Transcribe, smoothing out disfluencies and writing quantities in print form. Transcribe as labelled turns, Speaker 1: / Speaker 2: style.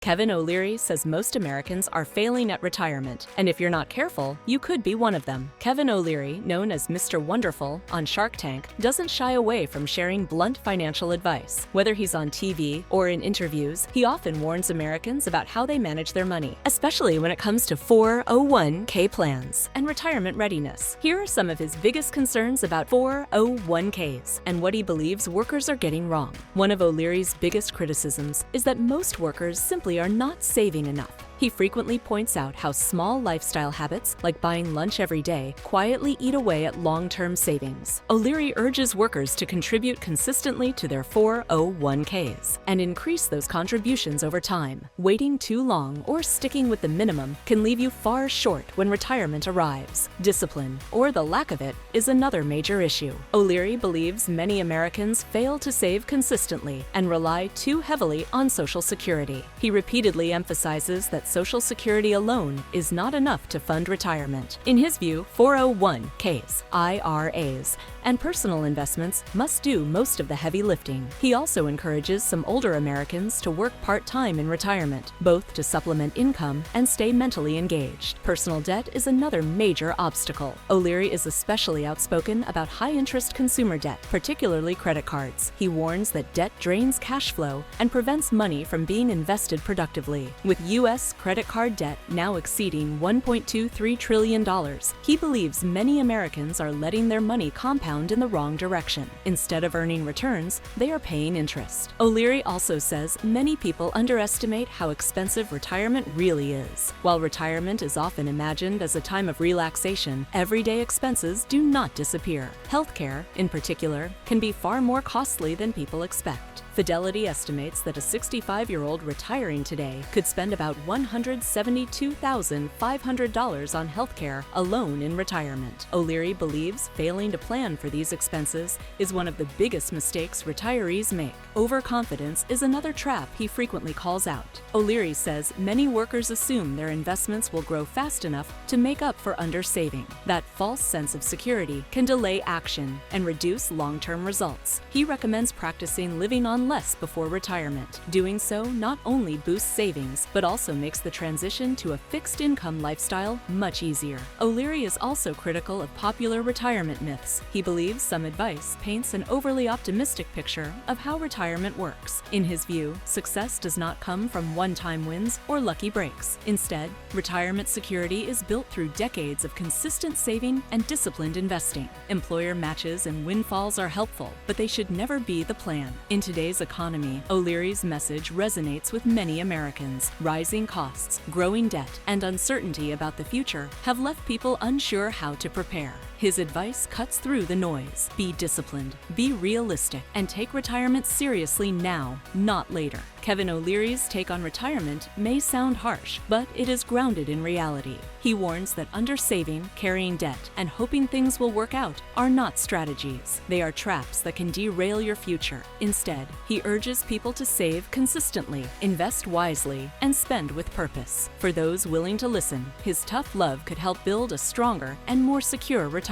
Speaker 1: Kevin O'Leary says most Americans are failing at retirement, and if you're not careful, you could be one of them. Kevin O'Leary, known as Mr. Wonderful on Shark Tank, doesn't shy away from sharing blunt financial advice. Whether he's on TV or in interviews, he often warns Americans about how they manage their money, especially when it comes to 401k plans and retirement readiness. Here are some of his biggest concerns about 401ks and what he believes workers are getting wrong. One of O'Leary's biggest criticisms is that most workers simply are not saving enough. He frequently points out how small lifestyle habits, like buying lunch every day, quietly eat away at long-term savings. O'Leary urges workers to contribute consistently to their 401ks and increase those contributions over time. Waiting too long or sticking with the minimum can leave you far short when retirement arrives. Discipline, or the lack of it, is another major issue. O'Leary believes many Americans fail to save consistently and rely too heavily on Social Security. He repeatedly emphasizes that Social Security alone is not enough to fund retirement. In his view, 401ks, IRAs, and personal investments must do most of the heavy lifting. He also encourages some older Americans to work part-time in retirement, both to supplement income and stay mentally engaged. Personal debt is another major obstacle. O'Leary is especially outspoken about high-interest consumer debt, particularly credit cards. He warns that debt drains cash flow and prevents money from being invested productively. With U.S. credit card debt now exceeding $1.23 trillion, he believes many Americans are letting their money compound in the wrong direction. Instead of earning returns, they are paying interest. O'Leary also says many people underestimate how expensive retirement really is. While retirement is often imagined as a time of relaxation, everyday expenses do not disappear. Healthcare, in particular, can be far more costly than people expect. Fidelity estimates that a 65-year-old retiring today could spend about $172,500 on healthcare alone in retirement. O'Leary believes failing to plan for these expenses is one of the biggest mistakes retirees make. Overconfidence is another trap he frequently calls out. O'Leary says many workers assume their investments will grow fast enough to make up for undersaving. That false sense of security can delay action and reduce long-term results. He recommends practicing living on less before retirement. Doing so not only boosts savings, but also makes the transition to a fixed income lifestyle much easier. O'Leary is also critical of popular retirement myths. He believes some advice paints an overly optimistic picture of how retirement works. In his view, success does not come from one-time wins or lucky breaks. Instead, retirement security is built through decades of consistent saving and disciplined investing. Employer matches and windfalls are helpful, but they should never be the plan. In today's economy, O'Leary's message resonates with many Americans. Rising costs, growing debt, and uncertainty about the future have left people unsure how to prepare. His advice cuts through the noise. Be disciplined, be realistic, and take retirement seriously now, not later. Kevin O'Leary's take on retirement may sound harsh, but it is grounded in reality. He warns that undersaving, carrying debt, and hoping things will work out are not strategies. They are traps that can derail your future. Instead, he urges people to save consistently, invest wisely, and spend with purpose. For those willing to listen, his tough love could help build a stronger and more secure retirement.